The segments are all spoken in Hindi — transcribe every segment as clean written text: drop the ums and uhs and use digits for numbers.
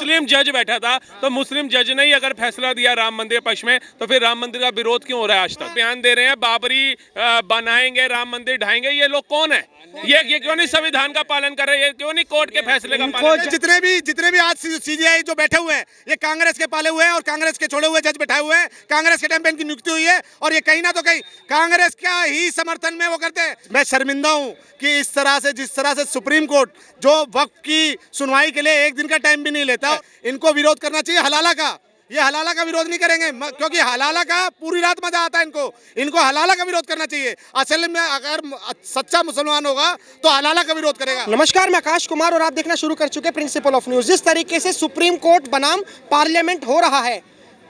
मुस्लिम जज बैठा था, तो मुस्लिम जज ने ही अगर फैसला दिया राम मंदिर पक्ष में, तो फिर राम मंदिर का विरोध क्यों हो रहा है आज तक? बयान दे रहे हैं बाबरी बनाएंगे, राम मंदिर ढाएंगे, ये लोग कौन है? ये क्यों नहीं संविधान का पालन कर रहे हैं? क्यों नहीं कोर्ट के फैसले का पालन? जितने भी आज सीजीआई जो बैठे हुए हैं, ये कांग्रेस के पाले हुए हैं और कांग्रेस के छोड़े हुए जज बैठाए हुए हैं। कांग्रेस के टाइम पे इनकी नियुक्ति हुई है और ये कहीं ना तो कहीं कांग्रेस का ही समर्थन में वो करते हैं। मैं शर्मिंदा हूँ कि इस तरह से, जिस तरह से सुप्रीम कोर्ट जो वक्फ की सुनवाई के लिए एक दिन का टाइम भी नहीं लेता, इनको विरोध करना चाहिए हलाला का। ये हलाला का विरोध नहीं करेंगे क्योंकि हलाला का पूरी रात मजा आता है इनको हलाला का विरोध करना चाहिए। असल में अगर सच्चा मुसलमान होगा तो हलाला का विरोध करेगा। नमस्कार, मैं आकाश कुमार और आप देखना शुरू कर चुके प्रिंसिपल ऑफ न्यूज। जिस तरीके से सुप्रीम कोर्ट बनाम पार्लियामेंट हो रहा है,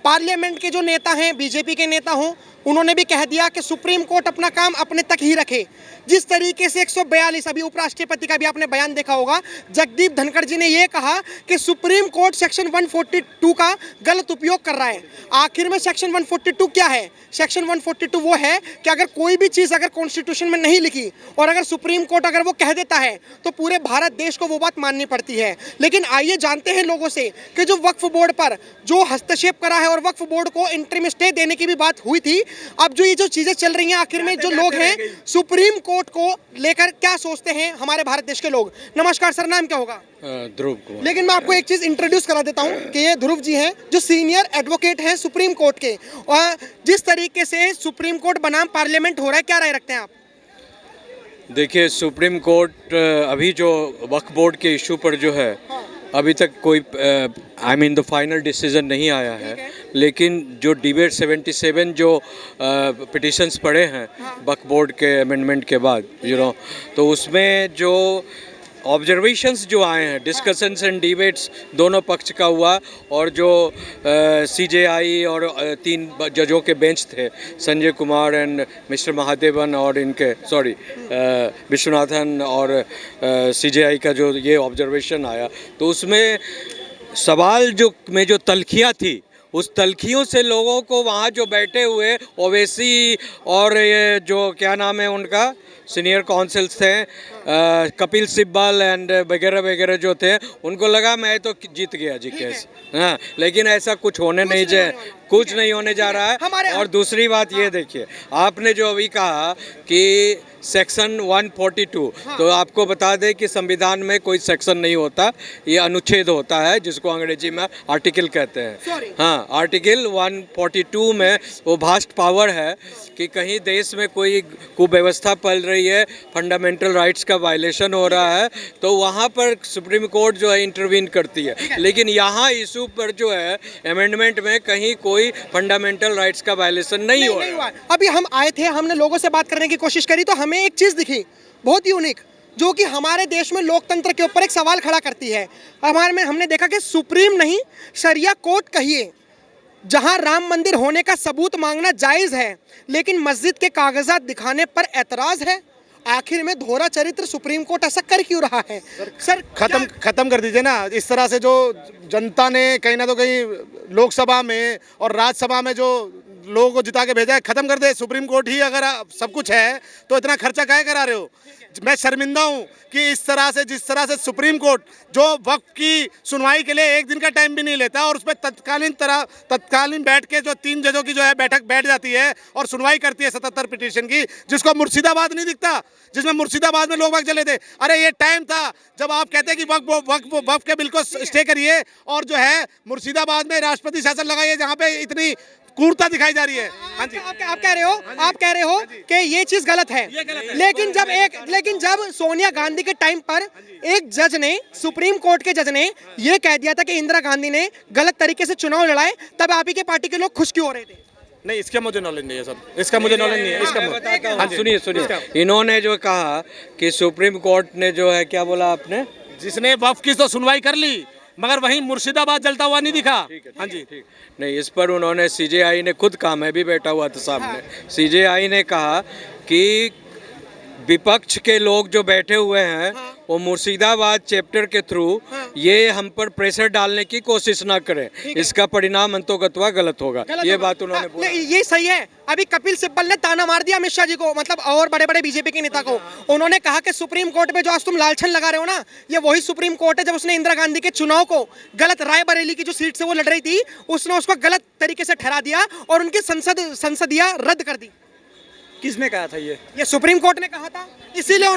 पार्लियामेंट के जो नेता हैं, बीजेपी के नेता हों, उन्होंने भी कह दिया कि सुप्रीम कोर्ट अपना काम अपने तक ही रखे। जिस तरीके से 142 अभी उपराष्ट्रपति का भी आपने बयान देखा होगा, जगदीप धनखड़ जी ने यह कहा कि सुप्रीम कोर्ट सेक्शन 142 का गलत उपयोग कर रहा है। आखिर में सेक्शन 142 क्या है? सेक्शन 142 वो है कि अगर कोई भी चीज़ अगर कॉन्स्टिट्यूशन में नहीं लिखी और अगर सुप्रीम कोर्ट अगर वो कह देता है तो पूरे भारत देश को वो बात माननी पड़ती है। लेकिन आइए जानते हैं लोगों से कि जो वक्फ बोर्ड पर जो हस्तक्षेप करा है और वक्फ बोर्ड को इंटरिम स्टे देने की भी बात हुई थी, अब जो ये जो चीजें चल रही हैं, आखिर में जो लोग हैं सुप्रीम कोर्ट को लेकर क्या सोचते हैं हमारे भारत देश के लोग। नमस्कार सर, नाम क्या होगा? ध्रुव कुमार। लेकिन मैं आपको एक चीज इंट्रोड्यूस करा देता हूं कि ये ध्रुव जी हैं जो सीनियर एडवोकेट हैं सुप्रीम कोर्ट के। और जिस तरीके से सुप्रीम कोर्ट बनाम पार्लियामेंट हो रहा है, क्या राय रखते हैं आप? देखिए, सुप्रीम कोर्ट अभी जो वक्फ बोर्ड के इशू पर जो है, अभी तक कोई द फाइनल डिसीजन नहीं आया है। लेकिन जो डिबेट 77 जो पिटिशंस पड़े हैं वक्फ बोर्ड के अमेंडमेंट के बाद, तो उसमें जो ऑब्जर्वेशंस जो आए हैं, डिस्कशंस एंड डिबेट्स दोनों पक्ष का हुआ, और जो सीजेआई और 3 जजों के बेंच थे, संजय कुमार एंड मिस्टर महादेवन और इनके विश्वनाथन और सीजेआई का जो ये ऑब्जर्वेशन आया, तो उसमें सवाल जो तलखियाँ थी, उस तलखियों से लोगों को वहाँ जो बैठे हुए ओवैसी और ये जो क्या नाम है उनका सीनियर काउंसिल्स थे, कपिल सिब्बल एंड वगैरह वगैरह जो थे, उनको लगा मैं तो जीत गया जी केस। हाँ, लेकिन ऐसा कुछ कुछ नहीं होने जा रहा है। और दूसरी बात ये देखिए, आपने जो अभी कहा कि सेक्शन 142, तो आपको बता दें कि संविधान में कोई सेक्शन नहीं होता, ये अनुच्छेद होता है जिसको अंग्रेजी में आर्टिकल कहते हैं। हाँ, आर्टिकल 142 में वो वास्ट पावर है कि कहीं देश में कोई कुव्यवस्था पल रही है, फंडामेंटल राइट्स का वायलेशन हो रहा है, तो वहाँ पर सुप्रीम कोर्ट जो है इंटरवीन करती है। लेकिन यहाँ इशू पर जो है अमेंडमेंट में कहीं कोई फंडामेंटल राइट्स का वायलेशन नहीं हो रहा है। अभी हम आए थे, हमने लोगों से बात करने की कोशिश करी, तो हमें एक चीज़ दिखी बहुत यूनिक, जो कि हमारे देश में लोकतंत्र के ऊपर एक सवाल खड़ा करती है। हमने देखा कि सुप्रीम नहीं, शरिया कोर्ट कहिए, जहां राम मंदिर होने का सबूत मांगना जायज़ है, लेकिन मस्जिद के कागजात दिखाने पर ऐतराज़ है। आखिर में दोहरा चरित्र सुप्रीम कोर्ट ऐसा कर क्यों रहा है? सर खत्म कर दीजिए ना। इस तरह से जो जनता ने कहीं ना तो कहीं लोकसभा में और राज्यसभा में जो लोगों को जिता के भेजा है, खत्म कर दे। सुप्रीम कोर्ट ही अगर सब कुछ है तो इतना खर्चा काहे करा रहे हो? मैं शर्मिंदा हूँ कि इस तरह से, जिस तरह से सुप्रीम कोर्ट जो वक्फ की सुनवाई के लिए एक दिन का टाइम भी नहीं लेता और उसमें तत्कालीन बैठ के जो 3 जजों की जो है बैठक बैठ जाती है और सुनवाई करती है 77 पिटीशन की, जिसको मुर्शिदाबाद नहीं दिखता, जिसमें मुर्शिदाबाद में लोग वक्त चले थे। अरे ये टाइम था जब आप कहते कि वक्फ के बिल को स्टे करिए और जो है मुर्शिदाबाद में राष्ट्रपति शासन लगाइए, जहाँ पे इतनी क्रूरता दिखाई जा रही है। हाँ जी, आप कह रहे हो कि ये चीज गलत है। लेकिन जब सोनिया गांधी के टाइम पर एक जज ने, सुप्रीम कोर्ट के जज ने ये कह दिया था कि इंदिरा गांधी ने गलत तरीके से चुनाव लड़ाए, तब आप ही के पार्टी के लोग खुश क्यों हो रहे थे? नहीं, इसका मुझे नॉलेज नहीं है सर, इसका मुझे नॉलेज नहीं है। इसका मैं बताता हूं। सुनिए, इन्होंने जो कहा कि सुप्रीम कोर्ट ने जो है, क्या बोला आपने, जिसने वक्फ की तो सुनवाई कर ली, मगर वहीं मुर्शिदाबाद जलता हुआ नहीं दिखा। हाँ जी, ठीक नहीं, इस पर उन्होंने सीजेआई ने खुद कहा, मैं भी बैठा हुआ था सामने, सीजेआई ने कहा कि विपक्ष के लोग जो बैठे हुए हैं वो मुर्शिदाबाद चैप्टर के थ्रू ये हम पर प्रेशर डालने की कोशिश ना करें, इसका परिणाम अंतोगत्वा गलत होगा। ये बात उन्होंने बोला। ये सही है। अभी कपिल सिब्बल ने ताना मार दिया अमित शाह जी को, मतलब और बड़े बड़े बीजेपी के नेता को। उन्होंने कहा कि सुप्रीम कोर्ट पे जो आज तुम लालछन लगा रहे हो ना, ये वही सुप्रीम कोर्ट है जब उसने इंदिरा गांधी के चुनाव को गलत, रायबरेली की जो सीट से वो लड़ रही थी, उसने उसको गलत तरीके से ठहरा दिया और उनकी संसदीय रद्द कर दी। किसने कहा था ये सुप्रीम कोर्ट ने कहा था, इसीलिए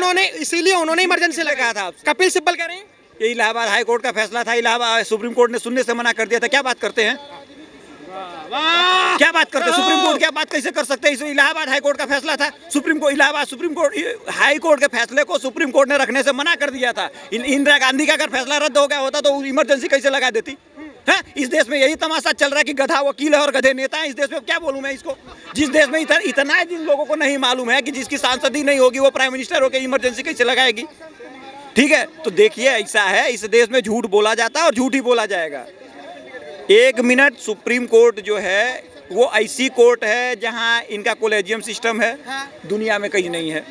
उन्होंने इमरजेंसी लगाया था। कपिल सिब्बल कह रहे हैं ये इलाहाबाद हाई कोर्ट का फैसला था, इलाहाबाद सुप्रीम कोर्ट ने सुनने से मना कर दिया था। क्या बात करते हैं, क्या बात करते हैं? सुप्रीम कोर्ट क्या बात कैसे कर सकते हैं? इलाहाबाद हाई कोर्ट का फैसला था, सुप्रीम कोर्ट हाई कोर्ट के फैसले को सुप्रीम कोर्ट ने रखने से मना कर दिया था। इंदिरा गांधी का अगर फैसला रद्द हो गया होता तो इमरजेंसी कैसे लगा देती है? इस देश में यही तमाशा चल रहा है कि गधा वकील है और गधे नेता है। इस देश में क्या बोलूं मैं इसको, जिस देश में इतना है, जिन लोगों को नहीं मालूम है कि जिसकी सांसद ही नहीं होगी वो प्राइम मिनिस्टर होकर इमरजेंसी कैसे लगाएगी। ठीक है, तो देखिए ऐसा है, इस देश में झूठ बोला जाता है और झूठ ही बोला जाएगा। 1 मिनट, सुप्रीम कोर्ट जो है वो ऐसी कोर्ट है जहां इनका कोलेजियम सिस्टम है, दुनिया में कहीं नहीं है।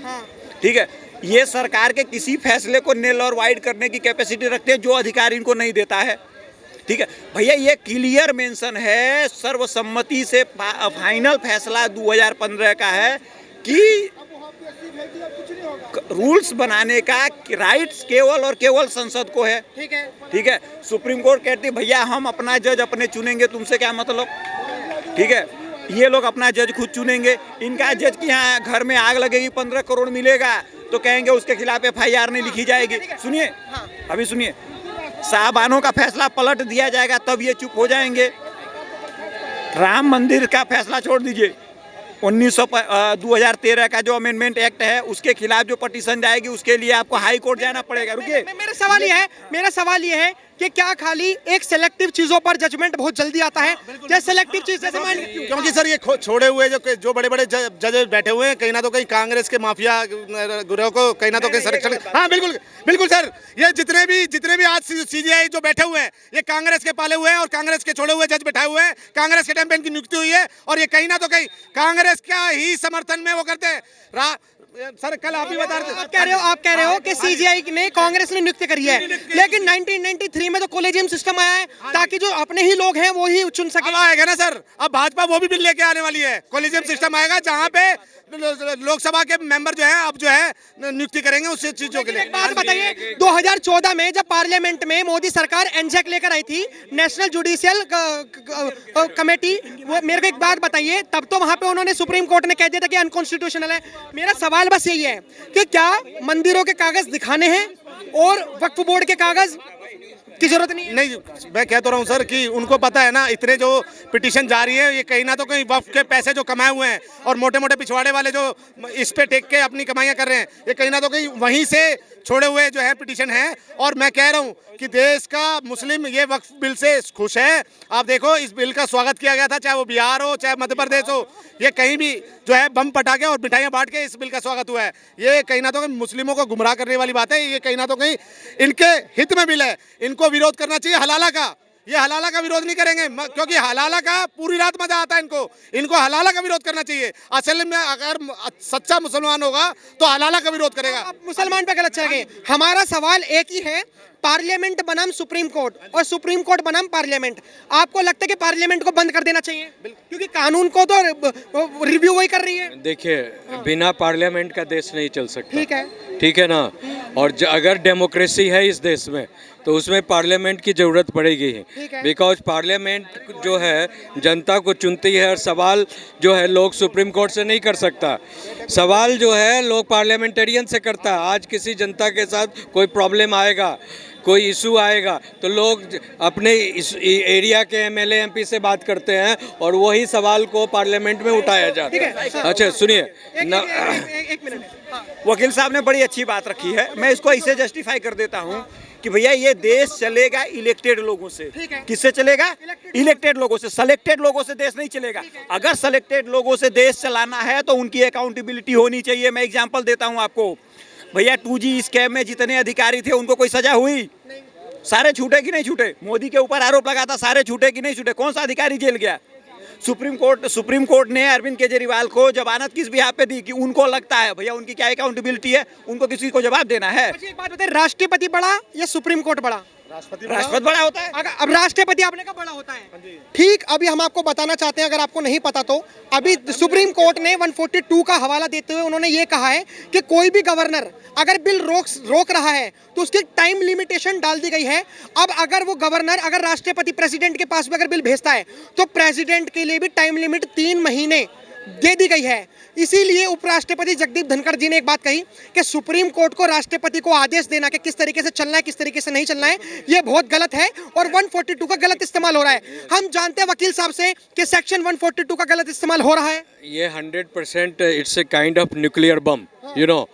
ठीक है, ये सरकार के किसी फैसले को नेल और वाइड करने की कैपेसिटी रखते हैं जो अधिकार इनको नहीं देता है। ठीक है भैया, ये क्लियर मेंशन है, सर्वसम्मति से फाइनल फैसला 2015 का है कि रूल्स बनाने का राइट्स केवल और केवल संसद को है। ठीक है, सुप्रीम कोर्ट कहती है भैया हम अपना जज अपने चुनेंगे, तुमसे क्या मतलब। ठीक है, ये लोग अपना जज खुद चुनेंगे। इनका जज के यहाँ घर में आग लगेगी, 15 करोड़ मिलेगा तो कहेंगे उसके खिलाफ FIR नहीं लिखी जाएगी। सुनिए, अभी सुनिए, साहबानों का फैसला पलट दिया जाएगा तब ये चुप हो जाएंगे। राम मंदिर का फैसला छोड़ दीजिए, 2013 का जो अमेंडमेंट एक्ट है उसके खिलाफ जो पटिशन जाएगी उसके लिए आपको हाई कोर्ट जाना पड़ेगा। रुकिए, मेरा सवाल ये है कि क्या खाली एक सेलेक्टिव चीजों पर जजमेंट बहुत जल्दी आता है? क्या सेलेक्टिव चीज जैसे क्योंकि सर ये छोड़े हुए जो बड़े बड़े जज बैठे हुए हैं, कहीं ना तो कहीं कांग्रेस के माफिया गिरोह को कहीं ना तो कहीं संरक्षण। हाँ बिल्कुल बिल्कुल सर, ये जितने भी आज CJI जो बैठे हुए हैं ये कांग्रेस के पाले हुए हैं और कांग्रेस के छोड़े हुए जज बैठे हुए हैं। कांग्रेस के टाइम पे इनकी नियुक्ति हुई है और ये कहीं ना तो कहीं कांग्रेस का ही समर्थन में वो करते हैं। सर कल आप ही बता रहे थे, आप कह रहे हो कि CJI ने कांग्रेस ने नियुक्ति करी है, लेकिन 1993 में तो कोलेजियम सिस्टम आया है ताकि जो अपने ही लोग हैं वो ही चुन सके। अब आएगा ना सर, अब भाजपा वो भी बिल लेके आने वाली है, कोलेजियम सिस्टम आएगा जहाँ पे लोकसभा के मेंबर जो है अब जो है नियुक्ति करेंगे उस चीजों के लिए। एक बात बताइए, 2014 में जब पार्लियामेंट में मोदी सरकार एनजेक लेकर आई थी, नेशनल जुडिशियल कमेटी, मेरे को एक बात बताइए, तब तो वहां पे उन्होंने सुप्रीम कोर्ट ने कह दिया था कि अनकॉन्स्टिट्यूशनल है। मेरा सवाल बस यही है कि क्या मंदिरों के कागज दिखाने हैं और वक्फ बोर्ड के कागज की जरूरत नहीं, मैं कहता रहा हूँ सर कि उनको पता है ना, इतने जो पिटीशन जारी है ये कहीं ना तो कहीं वक्फ के पैसे जो कमाए हुए हैं और मोटे मोटे पिछवाड़े वाले जो इस पे टेक के अपनी कमाइयाँ कर रहे हैं, ये कहीं ना तो कहीं वहीं से छोड़े हुए जो है पिटीशन है। और मैं कह रहा हूँ कि देश का मुस्लिम ये वक्फ बिल से खुश है। आप देखो, इस बिल का स्वागत किया गया था, चाहे वो बिहार हो चाहे मध्य प्रदेश हो, ये कहीं भी जो है बम पटाखे और मिठाइयाँ बांट के इस बिल का स्वागत हुआ है। ये कहीं ना तो कहीं मुस्लिमों को गुमराह करने वाली बात है, ये कहीं ना तो कहीं इनके हित में बिल है। इनको विरोध करना चाहिए हलाला का, ये हलाला का विरोध नहीं करेंगे क्योंकि हलाला का पूरी रात मजा आता है इनको हलाला का विरोध करना चाहिए। असल में अगर सच्चा मुसलमान होगा तो हलाला का विरोध करेगा। आप मुसलमान पे गलत चल गए। हमारा सवाल एक ही है, पार्लियामेंट बनाम सुप्रीम कोर्ट और सुप्रीम कोर्ट बनाम पार्लियामेंट। आपको लगता है कि पार्लियामेंट को बंद कर देना चाहिए क्योंकि कानून को तो रिव्यू वही कर रही है? देखिए, बिना पार्लियामेंट का देश नहीं चल सकता। ठीक है ना, और अगर डेमोक्रेसी है इस देश में तो उसमें पार्लियामेंट की ज़रूरत पड़ेगी ही, बिकॉज पार्लियामेंट जो है जनता को चुनती है और सवाल जो है लोग सुप्रीम कोर्ट से नहीं कर सकता, सवाल जो है लोग पार्लियामेंटेरियन से करता है। आज किसी जनता के साथ कोई प्रॉब्लम आएगा, कोई इशू आएगा तो लोग अपने इस एरिया के MLA MP से बात करते हैं और वही सवाल को पार्लियामेंट में उठाया जाता है। अच्छा सुनिए, एक मिनट, वकील साहब ने बड़ी अच्छी बात रखी है, मैं इसको ऐसे जस्टिफाई कर देता हूँ कि भैया ये देश चलेगा इलेक्टेड लोगों से। किससे चलेगा? इलेक्टेड लोगों से। सेलेक्टेड लोगों से देश नहीं चलेगा। अगर सेलेक्टेड लोगों से देश चलाना है तो उनकी अकाउंटेबिलिटी होनी चाहिए। मैं एग्जांपल देता हूं आपको, भैया 2G स्कैम में जितने अधिकारी थे उनको कोई सजा हुई? सारे छूटे कि नहीं छूटे? मोदी के ऊपर आरोप लगा था, सारे छूटे कि नहीं छूटे? कौन सा अधिकारी जेल गया? सुप्रीम कोर्ट ने अरविंद केजरीवाल को जमानत किस बिहाफ पे दी कि उनको लगता है भैया उनकी क्या अकाउंटेबिलिटी है, उनको किसी को जवाब देना है। मुझे एक बात बताइए, राष्ट्रपति बड़ा या सुप्रीम कोर्ट बड़ा? राष्ट्रपति बड़ा होता है। अगर अब राष्ट्रपति आपने कहा बड़ा होता है, ठीक। अभी हम आपको बताना चाहते हैं, अगर आपको नहीं पता तो, अभी सुप्रीम कोर्ट ने 142 का हवाला देते हुए उन्होंने ये कहा है कि कोई भी गवर्नर अगर बिल रोक रहा है तो उसकी टाइम लिमिटेशन डाल दी गई है। अब अगर वो गवर्नर अगर राष्ट्रपति प्रेसिडेंट के पास भी अगर बिल भेजता है तो प्रेसिडेंट के लिए भी टाइम लिमिट 3 महीने दे दी गई है। इसीलिए उपराष्ट्रपति जगदीप धनखड़ जी ने एक बात कही कि सुप्रीम कोर्ट को राष्ट्रपति को आदेश देना कि किस तरीके से चलना है, किस तरीके से नहीं चलना है, ये बहुत गलत है और 142 का गलत इस्तेमाल हो रहा है। हम जानते हैं वकील साहब से कि सेक्शन 142 का गलत इस्तेमाल हो रहा है। ये 100% it's a kind of nuclear bomb, you know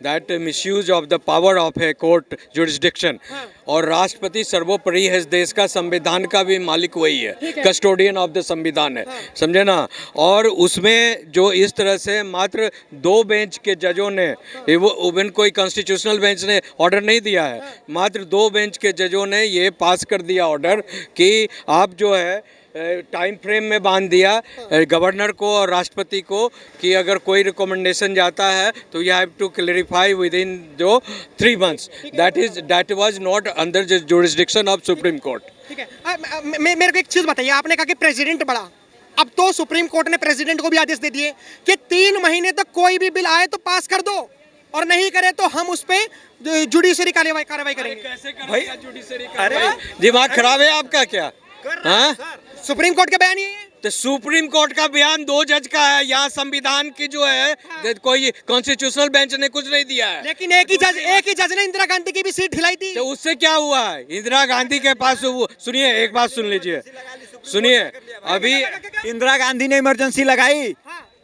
that misuse of the power of a court jurisdiction. और राष्ट्रपति सर्वोपरि है, इस देश का संविधान का भी मालिक वही है, कस्टोडियन ऑफ द संविधान है, समझे ना। और उसमें जो इस तरह से मात्र 2 बेंच के जजों ने, वो इवन कोई कॉन्स्टिट्यूशनल बेंच ने ऑर्डर नहीं दिया है, मात्र 2 बेंच के जजों ने ये पास कर दिया ऑर्डर कि आप जो है टाइम फ्रेम में बांध दिया गवर्नर को और राष्ट्रपति को कि अगर कोई रिकमेंडेशन जाता है तो you have to clarify within जो 3 months। That was not under the jurisdiction of supreme court. ठीक है, मेरे को एक चीज बताइए, आपने कहा कि प्रेसिडेंट बड़ा, अब तो सुप्रीम कोर्ट ने प्रेसिडेंट को भी आदेश दे दिए कि 3 महीने तक कोई भी बिल आए तो पास कर दो और नहीं करे तो हम उस पर जुडिशरी कार्रवाई करेंगे। कैसे करेगा जुडिशरी कार्रवाई? दिमाग खराब है आपका क्या? हाँ, सुप्रीम कोर्ट का बयान ये है। तो सुप्रीम कोर्ट का बयान 2 जज का है, यहाँ संविधान की जो है कोई कॉन्स्टिट्यूशनल बेंच ने कुछ नहीं दिया है। लेकिन एक ही जज ने इंदिरा गांधी की भी सीट हिलाई थी। तो उससे क्या हुआ है? इंदिरा गांधी के पास सुनिए, एक बात सुन लीजिए, सुनिए। अभी इंदिरा गांधी ने इमरजेंसी लगाई,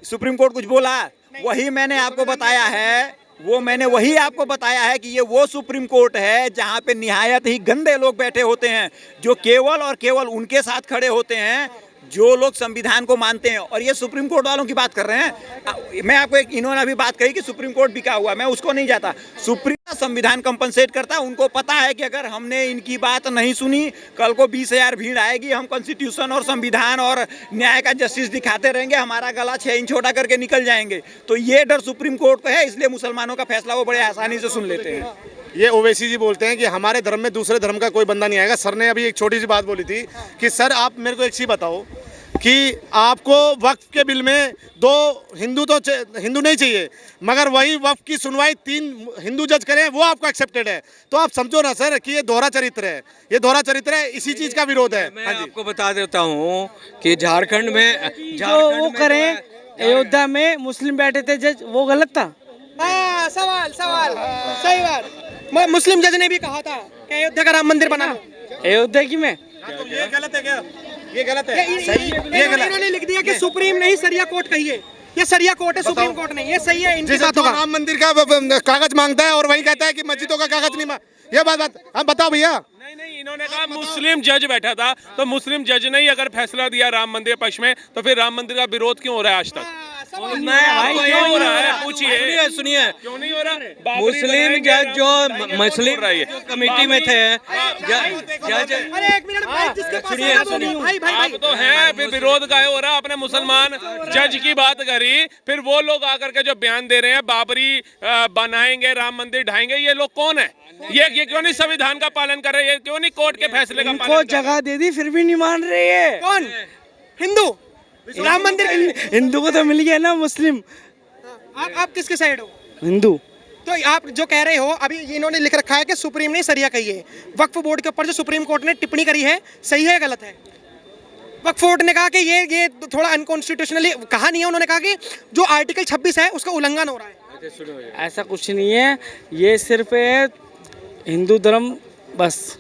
सुप्रीम कोर्ट कुछ बोला? वही मैंने आपको बताया है, वही आपको बताया है कि ये वो सुप्रीम कोर्ट है जहाँ पे निहायत ही गंदे लोग बैठे होते हैं, जो केवल और केवल उनके साथ खड़े होते हैं जो लोग संविधान को मानते हैं। और ये सुप्रीम कोर्ट वालों की बात कर रहे हैं। मैं आपको इन्होंने अभी बात कही कि सुप्रीम कोर्ट बिका हुआ, मैं उसको नहीं जाता। सुप्रीम संविधान कंपनसेट करता है, उनको पता है कि अगर हमने इनकी बात नहीं सुनी, कल को 20,000 भीड़ आएगी, हम कॉन्स्टिट्यूशन और संविधान और न्याय का जस्टिस दिखाते रहेंगे, हमारा गला 6 इंच छोटा करके निकल जाएंगे। तो ये डर सुप्रीम कोर्ट को है, इसलिए मुसलमानों का फैसला वो बड़े आसानी से सुन लेते हैं। ये ओवैसी जी बोलते हैं कि हमारे धर्म में दूसरे धर्म का कोई बंदा नहीं आएगा। सर ने अभी एक छोटी सी बात बोली थी कि सर आप मेरे को एक चीज़ बताओ कि आपको वक्फ के बिल में 2 हिंदू नहीं चाहिए, मगर वही वक्फ की सुनवाई 3 हिंदू जज करें, वो आपको एक्सेप्टेड है। तो आप समझो ना सर कि ये दोहरा चरित्र है, ये दोहरा चरित्र है, इसी चीज़ का विरोध है। मैं आपको बता देता हूँ कि झारखंड में जो वो करें, अयोध्या में मुस्लिम बैठे थे जज, वो गलत था। सवाल सही बात। मुस्लिम जज ने भी कहा था कि अयोध्या का राम मंदिर बना लो। अयोध्या की में तो ये गलत है क्या? ये गलत है, सही। इन्होंने लिख दिया कि सुप्रीम नहीं सरिया कोर्ट कहिए, ये सरिया कोर्ट है, सुप्रीम कोर्ट नहीं। ये सही है इनकी बातों का। राम मंदिर का कागज मांगता है और वही कहता है कि मस्जिदों का कागज नहीं ये बात हम बताओ भैया। नहीं, इन्होंने कहा मुस्लिम जज बैठा था, तो मुस्लिम जज ने ही अगर फैसला दिया राम मंदिर पक्ष में, तो फिर राम मंदिर का विरोध क्यों हो रहा है आज तक? मैं आपको क्यों हो रहा है पूछिए। सुनिए, क्यों नहीं हो रहा? मुस्लिम जज जो मुस्लिम कमेटी में थे, जज अरे एक मिनट भाई, जिसके पास सुनिए, आना बोलिए। भाई आप तो हैं, फिर विरोध का हो रहा। आपने मुसलमान जज की बात करी, फिर वो लोग आकर के जो बयान दे रहे हैं बाबरी बनाएंगे, राम मंदिर ढाएंगे, ये लोग कौन है? ये क्यों नहीं संविधान का पालन कर रहे हैं? क्यों नहीं कोर्ट के फैसले का पालन? जगह दे दी फिर भी नहीं मान रही है। कौन? हिंदू? राम मंदिर हिंदू को तो मिल गया ना, मुस्लिम। आप किसके साइड हो? हिंदू। तो आप जो कह रहे हो, अभी इन्होंने लिख रखा है कि सुप्रीम ने सरिया कही है। वक्फ बोर्ड के ऊपर जो सुप्रीम कोर्ट ने टिप्पणी करी है, सही है गलत है? वक्फ बोर्ड ने कहा कि ये थोड़ा अनकॉन्स्टिट्यूशनली कहा नहीं है, उन्होंने कहा कि जो आर्टिकल 26 है उसका उल्लंघन हो रहा है। ऐसा कुछ नहीं है, ये सिर्फ हिंदू धर्म बस।